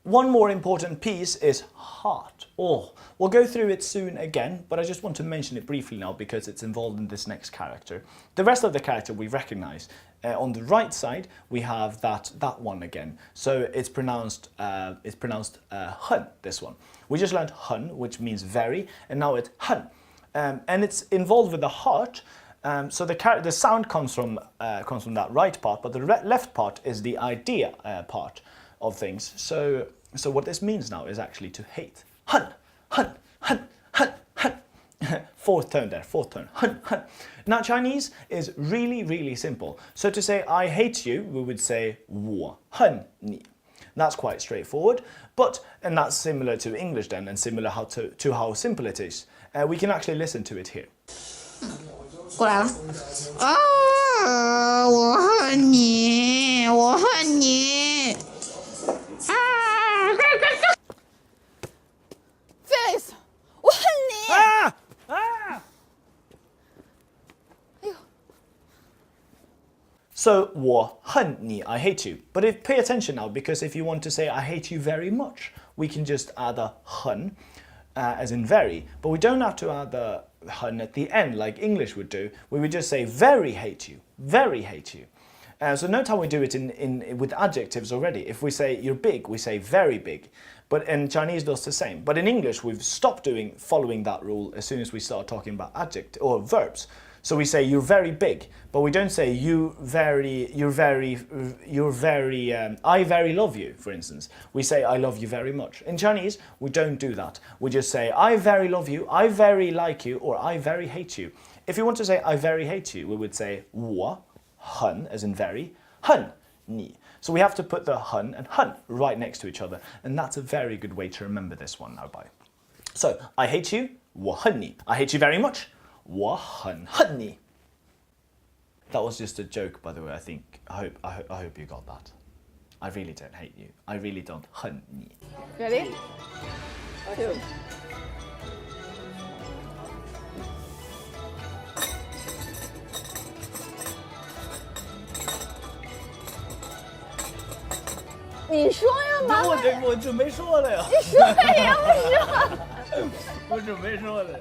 One more important piece is heart. Oh, we'll go through it soon again, but I just want to mention it briefly now because it's involved in this next character. The rest of the character we recognize. On the right side, we have that one again. So it's pronounced hun, this one. We just learned hun, which means very, and now it's hun. And it's involved with the heart. So the sound comes from that right part, but the left part is the idea part of things. So what this means now is actually to hate. Hun, hun, hun, hun, hun. Fourth tone there, fourth tone. Hun, hun. Now Chinese is really, really simple. So to say I hate you, we would say 我恨你. That's quite straightforward, and that's similar to English then, and similar to how simple it is. We can actually listen to it here. 过来了啊！我恨你，我恨你啊！Face， 我恨你！啊！ So 我恨你, I hate you. But pay attention now, because if you want to say I hate you very much, we can just add a hun, as in very. But we don't have to add the hun at the end like English would do. We would just say very hate you, very hate you. So note how we do it with adjectives already. If we say you're big, we say very big. But in Chinese does the same. But in English, we've stopped following that rule as soon as we start talking about adjectives or verbs. So we say you're very big, but we don't say I very love you, for instance. We say I love you very much. In Chinese, we don't do that. We just say I very love you, I very like you, or I very hate you. If you want to say I very hate you, we would say 我恨, as in very, 恨你. So we have to put the hun and hun right next to each other, and that's a very good way to remember this one now. So I hate you, 我恨你. I hate you very much. 我很恨你. That was just a joke, by the way. I hope you got that. I really don't hate you. I really don't 恨你. Ready? 2. 你说呀，妈妈。我准备说了呀。你说呀，不说。我准备说了。